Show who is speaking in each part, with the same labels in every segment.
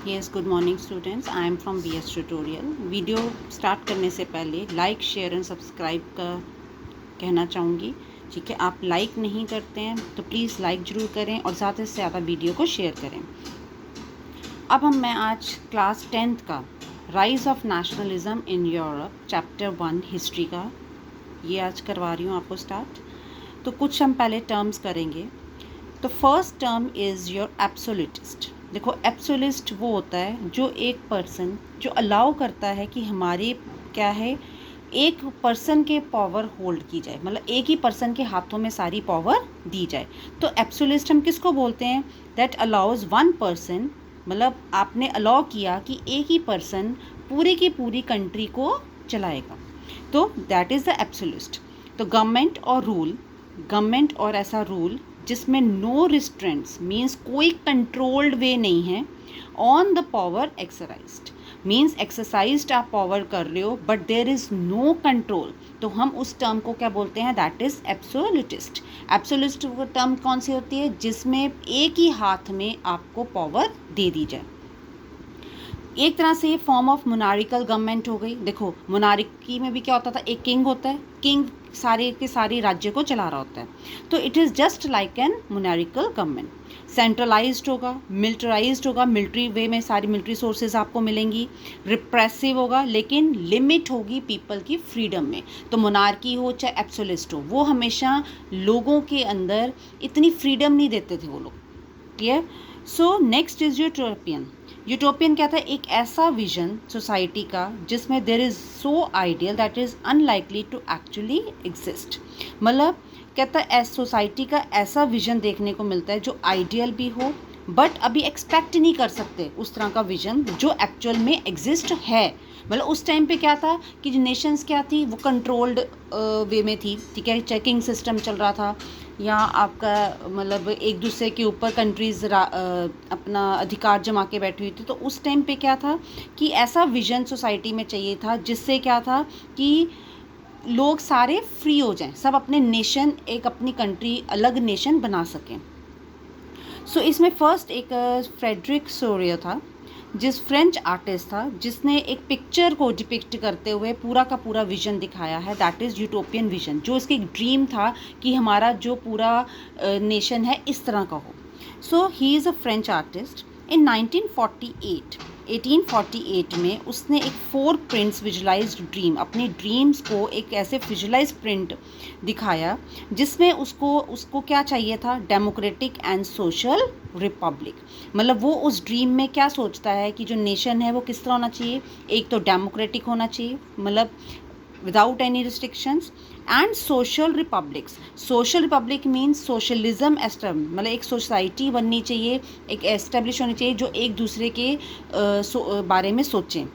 Speaker 1: Yes, good morning students. I am from BS tutorial. Video start करने से पहले like, share and subscribe का कहना चाहूँगी। ठीक है, आप लाइक नहीं करते हैं तो प्लीज़ लाइक ज़रूर करें और ज़्यादा से ज़्यादा वीडियो को शेयर करें। अब मैं आज क्लास 10th का rise of nationalism in Europe chapter 1 history का ये आज करवा रही हूँ आपको स्टार्ट। तो कुछ हम पहले टर्म्स करेंगे। तो first term is your absolutist. देखो, एब्सोल्यूटिस्ट वो होता है जो एक पर्सन जो अलाउ करता है कि हमारे क्या है, एक पर्सन के पावर होल्ड की जाए, मतलब एक ही पर्सन के हाथों में सारी पावर दी जाए। तो एब्सोल्यूटिस्ट हम किसको बोलते हैं? दैट अलाउज वन पर्सन, मतलब आपने अलाउ किया कि एक ही पर्सन पूरी की पूरी कंट्री को चलाएगा, तो दैट इज़ द एब्सोल्यूटिस्ट। तो गवर्नमेंट और ऐसा रूल जिसमें नो रिस्ट्रेंट्स मीन्स कोई कंट्रोल्ड वे नहीं है on the power exercised, means exercised आप पावर कर रहे हो but there is no control, तो हम उस टर्म को क्या बोलते हैं? That is absolutist. Absolutist term कौन सी होती है? जिसमें एक ही हाथ में आपको पावर दे दी जाए। एक तरह से ये फॉर्म ऑफ मोनारिकल गवर्नमेंट हो गई। देखो, मोनारिकी में भी क्या होता था? एक किंग होता है, किंग सारे के सारे राज्य को चला रहा होता है। तो it is just like an monarchical government. Centralised होगा, मिलिटराइज्ड होगा, मिलिट्री वे में सारी मिलिट्री सोर्सेज आपको मिलेंगी। रिप्रेसिव होगा, लेकिन लिमिट होगी पीपल की फ्रीडम में। तो मोनार्की हो चाहे एब्सोल्यूटिस्ट हो, वो हमेशा लोगों के अंदर इतनी फ्रीडम नहीं देते थे वो लोग। Clear? So next is utopian. Utopian क्या था? एक ऐसा विजन सोसाइटी का जिसमें there is so ideal that is unlikely to actually exist. मतलब कहता है सोसाइटी का ऐसा विजन देखने को मिलता है जो आइडियल भी हो बट अभी एक्सपेक्ट नहीं कर सकते उस तरह का विजन जो एक्चुअल में एग्जिस्ट है। मतलब उस टाइम पे क्या था कि जो नेशंस क्या थी वो कंट्रोल्ड वे में थी। ठीक है, चेकिंग सिस्टम चल रहा था, या आपका मतलब एक दूसरे के ऊपर कंट्रीज़ अपना अधिकार जमा के बैठी हुई थी। तो उस टाइम पे क्या था कि ऐसा विजन सोसाइटी में चाहिए था जिससे क्या था कि लोग सारे फ्री हो जाएं, सब अपने नेशन, एक अपनी कंट्री अलग नेशन बना सकें। सो इसमें फर्स्ट एक फ्रेडरिक सोरियर था, जिस फ्रेंच आर्टिस्ट था जिसने एक पिक्चर को डिपिक्ट करते हुए पूरा का पूरा विजन दिखाया है। दैट इज़ यूटोपियन विजन, जो इसकी एक ड्रीम था कि हमारा जो पूरा नेशन है इस तरह का हो। So he is a French artist. In 1848 में उसने एक 4 प्रिंट्स विजुलाइज्ड ड्रीम, अपने ड्रीम्स को एक ऐसे विजुलाइज प्रिंट दिखाया जिसमें उसको क्या चाहिए था? Democratic and social Republic. मतलब वो उस ड्रीम में क्या सोचता है कि जो नेशन है वो किस तरह होना चाहिए? एक तो डेमोक्रेटिक होना चाहिए, मतलब without any restrictions, and social Republic means socialism मतलब एक सोसाइटी बननी चाहिए, एक एस्टेब्लिश होनी चाहिए जो एक दूसरे के बारे में सोचें।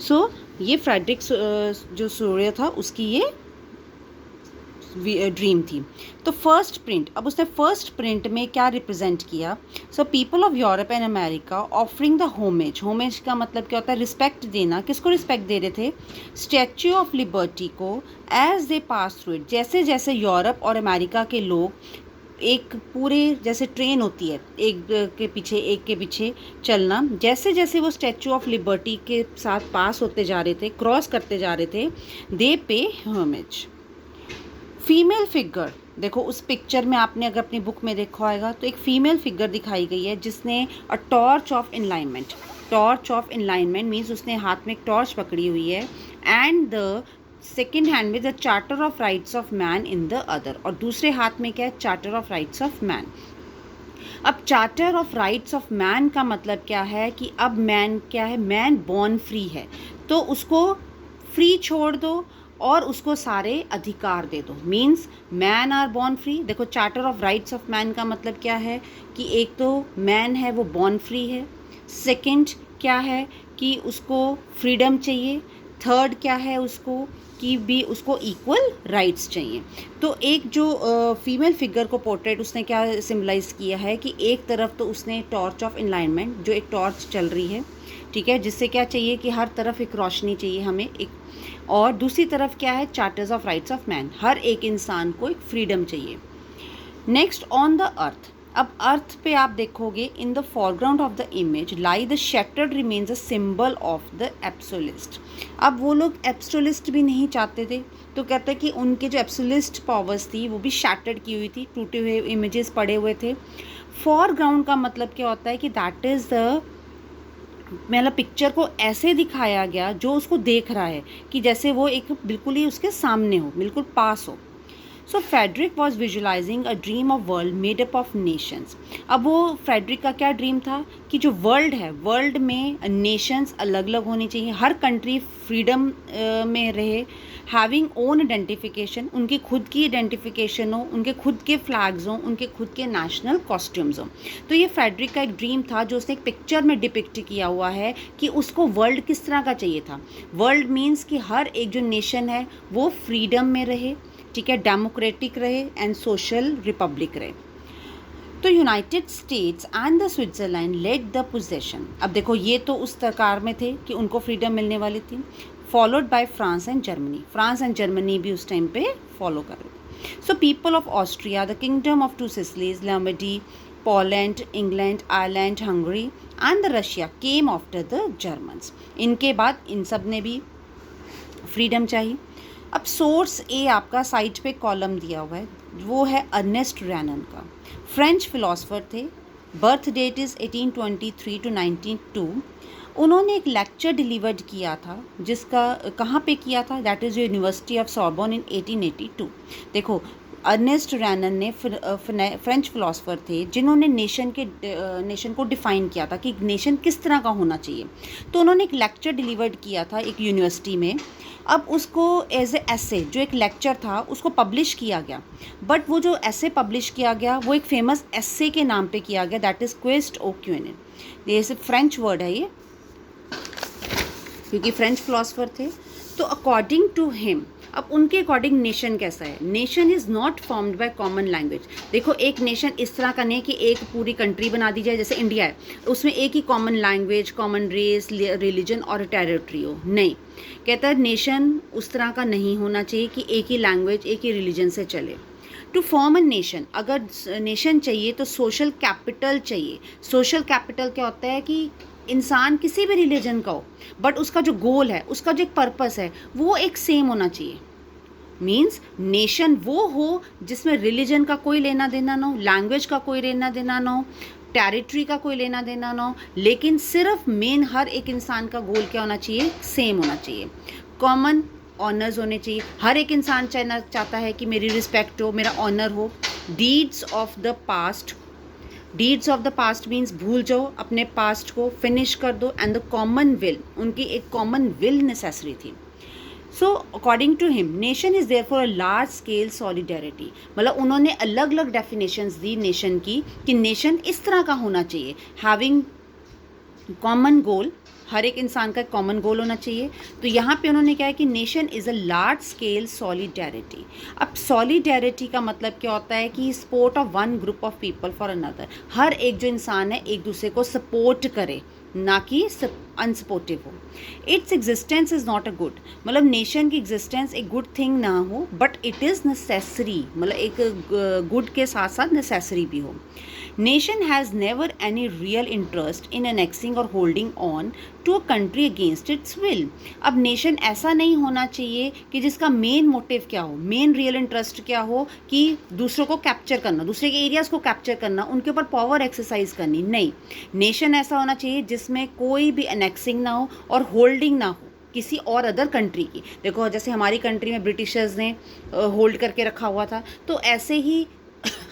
Speaker 1: सो ये फ्रेडरिक जो सूर्य था उसकी ये ड्रीम थी। तो फर्स्ट प्रिंट, अब उसने फर्स्ट प्रिंट में क्या रिप्रेजेंट किया? सो people of Europe and America offering the homage का मतलब क्या होता है? रिस्पेक्ट देना। किसको रिस्पेक्ट दे रहे थे? स्टैच्यू ऑफ लिबर्टी को as they pass through it. जैसे जैसे यूरोप और अमेरिका के लोग एक पूरे जैसे ट्रेन होती है, एक के पीछे चलना, जैसे जैसे वो स्टैच्यू ऑफ लिबर्टी के साथ पास होते जा रहे थे, क्रॉस करते जा रहे थे, दे पे होमेज। फीमेल फिगर, देखो उस पिक्चर में आपने अगर अपनी बुक में देखा होगा तो एक फीमेल फिगर दिखाई गई है जिसने a torch of enlightenment means उसने हाथ में एक टॉर्च पकड़ी हुई है, एंड द सेकेंड हैंड में the charter of rights of man in the other, और दूसरे हाथ में क्या है? Charter of rights of man. अब charter of rights of man का मतलब क्या है कि अब मैन क्या है? मैन बॉर्न फ्री है, तो उसको फ्री छोड़ दो और उसको सारे अधिकार दे दो। Means man are born free. देखो, charter of rights of man का मतलब क्या है कि एक तो मैन है वो बॉर्न फ्री है, सेकंड क्या है कि उसको फ्रीडम चाहिए, थर्ड क्या है उसको कि भी उसको इक्वल राइट्स चाहिए। तो एक जो फीमेल फिगर को पोर्ट्रेट उसने क्या सिम्बलाइज किया है कि एक तरफ तो उसने टॉर्च ऑफ इनलाइनमेंट, जो एक टॉर्च चल रही है, ठीक है, जिससे क्या चाहिए कि हर तरफ एक रोशनी चाहिए हमें एक, और दूसरी तरफ क्या है? Charters of rights of man, हर एक इंसान को एक फ्रीडम चाहिए। Next, on the earth. अब अर्थ पे आप देखोगे, in the foreground of the image lie the shattered remains a symbol of the absolutist. अब वो लोग एब्सोलिस्ट भी नहीं चाहते थे, तो कहते हैं कि उनके जो एब्सोलिस्ट पावर्स थी वो भी शैटर्ड की हुई थी, टूटे हुए इमेजेस पड़े हुए थे। फॉरग्राउंड का मतलब क्या होता है कि दैट इज़ द, मतलब पिक्चर को ऐसे दिखाया गया जो उसको देख रहा है कि जैसे वो एक बिल्कुल ही उसके सामने हो, बिल्कुल पास हो। So Frederic was visualising a dream of world made up of nations. अब वो फ्रेडरिक का क्या ड्रीम था कि जो वर्ल्ड है, वर्ल्ड में नेशंस अलग अलग होनी चाहिए, हर कंट्री फ्रीडम में रहे, हैविंग ओन आइडेंटिफिकेशन, उनकी खुद की आइडेंटिफिकेशन हो, उनके खुद के फ्लैग्स हों, उनके खुद के नेशनल कॉस्ट्यूम्स हों। तो ये फ्रेडरिक का एक ड्रीम था जो उसने एक पिक्चर में डिपिक्ट किया हुआ है कि उसको वर्ल्ड किस तरह का चाहिए था। वर्ल्ड मीन्स कि हर एक जो नेशन है वो फ्रीडम में रहे, ठीक है, डेमोक्रेटिक रहे एंड सोशल रिपब्लिक रहे। तो United States and the Switzerland led the possession. अब देखो ये तो उस प्रकार में थे कि उनको फ्रीडम मिलने वाली थी, followed by France and Germany. France and Germany भी उस टाइम पे फॉलो कर रहे थे। So people of Austria, the kingdom of two Sicilies, Lombardy, Poland, England, Ireland, Hungary and the Russia came after the Germans. इनके बाद इन सब ने भी फ्रीडम चाहिए। अब सोर्स ए आपका साइड पे कॉलम दिया हुआ है, वो है अर्नेस्ट रैनन का, फ्रेंच फिलोसोफर थे, बर्थ डेट इज़ 1823 टू 1902। उन्होंने एक लेक्चर डिलीवर्ड किया था, जिसका कहाँ पे किया था, that is university of Sorbonne इन 1882। देखो अर्नेस्ट रैनन ने फ्रेंच फिलोसोफर थे जिन्होंने नेशन को डिफ़ाइन किया था कि नेशन किस तरह का होना चाहिए। तो उन्होंने एक लेक्चर डिलीवर्ड किया था एक यूनिवर्सिटी में। अब उसको एज ए ऐसे जो एक लेक्चर था उसको पब्लिश किया गया, बट वो जो ऐसे पब्लिश किया गया वो एक फेमस ऐसे के नाम पे किया गया, दैट इज़ क्वेस्ट ओ क्यूएनए। ये सिर्फ फ्रेंच वर्ड है ये, क्योंकि फ्रेंच फिलोसोफर थे। तो अकॉर्डिंग टू हिम, अब उनके अकॉर्डिंग नेशन कैसा है, nation is not formed by common language. देखो एक नेशन इस तरह का नहीं कि एक पूरी कंट्री बना दी जाए, जैसे इंडिया है उसमें एक ही common language, common race, religion और टेरिटरी हो, नहीं। कहता है नेशन उस तरह का नहीं होना चाहिए कि एक ही लैंग्वेज, एक ही रिलीजन से चले। टू फॉर्म अ नेशन, अगर नेशन चाहिए तो सोशल कैपिटल चाहिए। सोशल कैपिटल क्या होता है कि इंसान किसी भी रिलीजन का हो, बट उसका जो गोल है, उसका जो एक पर्पस है, वो एक सेम होना चाहिए। मीन्स नेशन वो हो जिसमें रिलीजन का कोई लेना देना ना हो, लैंग्वेज का कोई लेना देना ना हो, टेरिटरी का कोई लेना देना ना हो, लेकिन सिर्फ मेन हर एक इंसान का गोल क्या होना चाहिए, सेम होना चाहिए। कॉमन ऑनर्स होने चाहिए, हर एक इंसान चाहता है कि मेरी रिस्पेक्ट हो, मेरा ऑनर हो। Deeds of the past, deeds of the past means भूल जाओ अपने पास्ट को, फिनिश कर दो। एंड द कॉमन विल, उनकी एक कॉमन विल नेसेसरी थी। So according to him nation is there for a large scale solidarity. मतलब उन्होंने अलग अलग डेफिनेशंस दी नेशन की कि नेशन इस तरह का होना चाहिए, हैविंग कॉमन गोल, हर एक इंसान का कॉमन गोल होना चाहिए। तो यहाँ पे उन्होंने क्या है कि nation is a large scale solidarity. अब सॉलिडेरिटी का मतलब क्या होता है कि support of one group of people for another, हर एक जो इंसान है एक दूसरे को सपोर्ट करे, ना कि अनसपोर्टिव हो। Its existence is not a good, मतलब नेशन की एग्जिस्टेंस एक गुड थिंग ना हो, बट इट इज़ नेसेसरी, मतलब एक गुड के साथ साथ नेसेसरी भी हो। Nation has never any real interest in annexing और holding on to a country against its will. अब नेशन ऐसा नहीं होना चाहिए कि जिसका मेन मोटिव क्या हो, मेन रियल इंटरेस्ट क्या हो कि दूसरों को कैप्चर करना, दूसरे के एरियाज़ को कैप्चर करना, उनके ऊपर पावर एक्सरसाइज करनी, नहीं। नेशन ऐसा होना चाहिए जिसमें कोई भी एनेक्सिंग ना हो और होल्डिंग ना हो किसी और अदर कंट्री की। देखो जैसे हमारी कंट्री में ब्रिटिशर्स ने होल्ड करके रखा हुआ था, तो ऐसे ही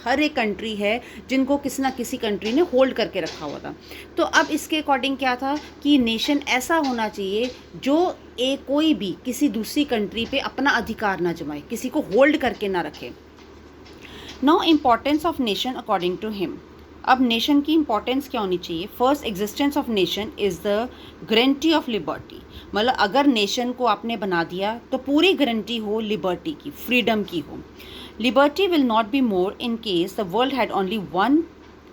Speaker 1: हर एक कंट्री है जिनको किसी ना किसी कंट्री ने होल्ड करके रखा हुआ था। तो अब इसके अकॉर्डिंग क्या था कि नेशन ऐसा होना चाहिए जो कोई भी किसी दूसरी कंट्री पे अपना अधिकार ना जमाए, किसी को होल्ड करके ना रखे। Now importance of nation according to him. अब नेशन की इंपॉर्टेंस क्या होनी चाहिए? First, existence of nation is the guarantee of liberty. मतलब अगर नेशन को आपने बना दिया तो पूरी गारंटी हो लिबर्टी की, फ्रीडम की हो। Liberty will not be more in case the world had only one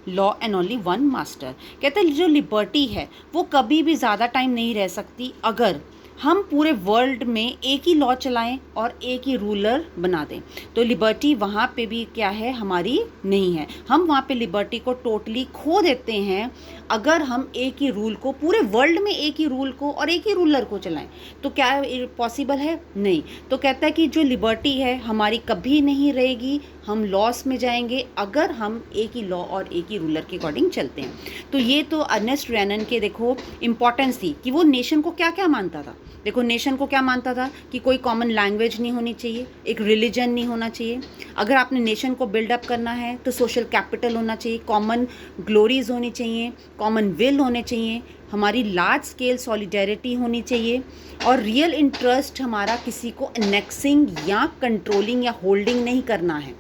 Speaker 1: law and only one master. कहते हैं जो लिबर्टी है वो कभी भी ज़्यादा टाइम नहीं रह सकती अगर हम पूरे वर्ल्ड में एक ही लॉ चलाएं और एक ही रूलर बना दें। तो लिबर्टी वहाँ पे भी क्या है, हमारी नहीं है। हम वहाँ पे लिबर्टी को टोटली खो देते हैं अगर हम एक ही रूल को, पूरे वर्ल्ड में एक ही रूल को और एक ही रूलर को चलाएं। तो क्या पॉसिबल है? नहीं। तो कहता है कि जो लिबर्टी है हमारी कभी नहीं रहेगी, हम लॉस में जाएंगे अगर हम एक ही लॉ और एक ही रूलर के अकॉर्डिंग चलते हैं। तो ये तो अर्नेस्ट रेनन के देखो इम्पॉर्टेंस थी कि वो नेशन को क्या क्या मानता था। देखो नेशन को क्या मानता था कि कोई कॉमन लैंग्वेज नहीं होनी चाहिए, एक रिलीजन नहीं होना चाहिए। अगर आपने नेशन को बिल्डअप करना है तो सोशल कैपिटल होना चाहिए, कॉमन ग्लोरीज होनी चाहिए, कॉमन विल होने चाहिए, हमारी लार्ज स्केल सॉलिडेरिटी होनी चाहिए और रियल इंटरेस्ट हमारा किसी को एनेक्सिंग या कंट्रोलिंग या होल्डिंग नहीं करना है।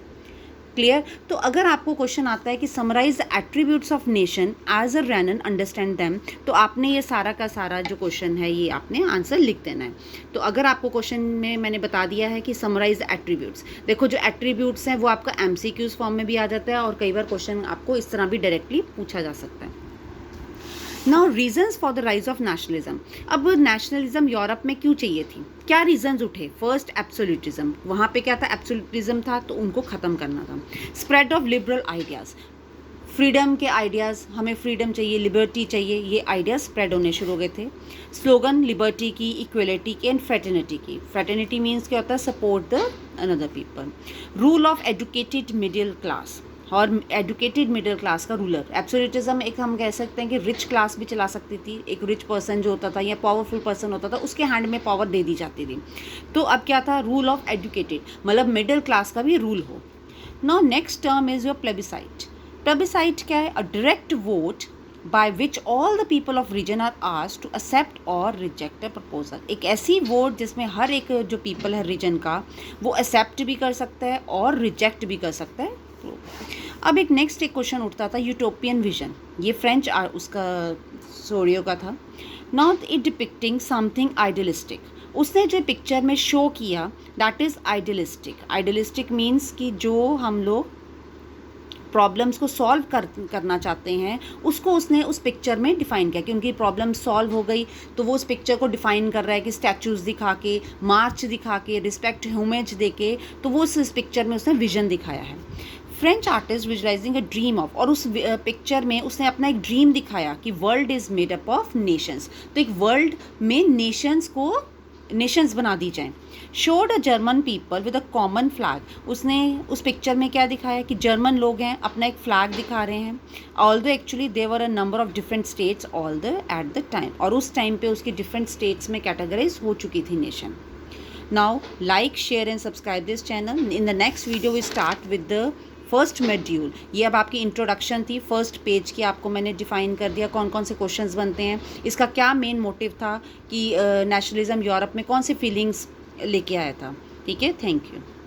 Speaker 1: क्लियर? तो अगर आपको क्वेश्चन आता है कि summarise the attributes of nation as a Renan understand them, तो आपने ये सारा का सारा जो क्वेश्चन है ये आपने आंसर लिख देना है। तो अगर आपको क्वेश्चन में मैंने बता दिया है कि समराइज द एट्रीब्यूट्स, देखो जो एट्रीब्यूट्स हैं वो आपका एमसीक्यूज फॉर्म में भी आ जाता है और कई बार क्वेश्चन आपको इस तरह भी डायरेक्टली पूछा जा सकता है। Now reasons for the rise of nationalism. अब नेशनलिज्म यूरोप में क्यों चाहिए थी, क्या रीजंस उठे? फर्स्ट एब्सोल्यूटिज्म, वहाँ पे क्या था, एब्सोल्यूटिज्म था तो उनको ख़त्म करना था। Spread of liberal ideas, freedom के आइडियाज़, हमें फ्रीडम चाहिए, लिबर्टी चाहिए, ये आइडियाज़ स्प्रेड होने शुरू हो गए थे। स्लोगन लिबर्टी की, इक्वलिटी की एंड फ्रेटर्निटी की। फ्रेटर्निटी मीन्स क्या होता है, support the another people. Rule of educated middle class और एजुकेटेड मिडिल क्लास का रूलर। एब्सोल्यूटिज्म एक हम कह सकते हैं कि रिच क्लास भी चला सकती थी, एक रिच पर्सन जो होता था या पावरफुल पर्सन होता था उसके हैंड में पावर दे दी जाती थी। तो अब क्या था, रूल ऑफ एजुकेटेड, मतलब मिडिल क्लास का भी रूल हो। Now next term is your plebiscite. Plebiscite क्या है, अ direct vote by which all the people of region are asked to accept or reject a proposal। एक ऐसी वोट जिसमें हर एक जो पीपल है रीजन का वो एक्सेप्ट भी कर सकता है और रिजेक्ट भी कर सकता है। तो अब एक नेक्स्ट एक क्वेश्चन उठता था, यूटोपियन विजन, ये फ्रेंच उसका सोरियो का था। Not it depicting something idealistic, उसने जो पिक्चर में शो किया that is idealistic. Idealistic means कि जो हम लोग प्रॉब्लम्स को सॉल्व करना चाहते हैं उसको उसने उस पिक्चर में डिफ़ाइन किया कि उनकी प्रॉब्लम सॉल्व हो गई। तो वो उस पिक्चर को डिफ़ाइन कर रहा है कि स्टैचूज़ दिखा के, मार्च दिखा के, रिस्पेक्ट होमेज दे के, तो वो उस पिक्चर में उसने विजन दिखाया है। French artist visualising a dream of, और उस पिक्चर में उसने अपना एक ड्रीम दिखाया कि world is made up of Nations. तो एक वर्ल्ड में नेशंस बना दी जाएं। Showed a German people with a common flag, उसने उस पिक्चर में क्या दिखाया कि जर्मन लोग हैं, अपना एक फ्लैग दिखा रहे हैं। Although actually there were a number of different states all the at the time, और उस टाइम पे उसकी डिफरेंट स्टेट्स में कैटेगराइज हो चुकी थी nation. Now like, share and subscribe this channel. In the next video we start with the first module. ये अब आपकी इंट्रोडक्शन थी, फर्स्ट पेज की आपको मैंने डिफाइन कर दिया कौन कौन से क्वेश्चंस बनते हैं, इसका क्या मेन मोटिव था कि नेशनलिज्म यूरोप में कौन सी फीलिंग्स लेके आया था। ठीक है, थैंक यू।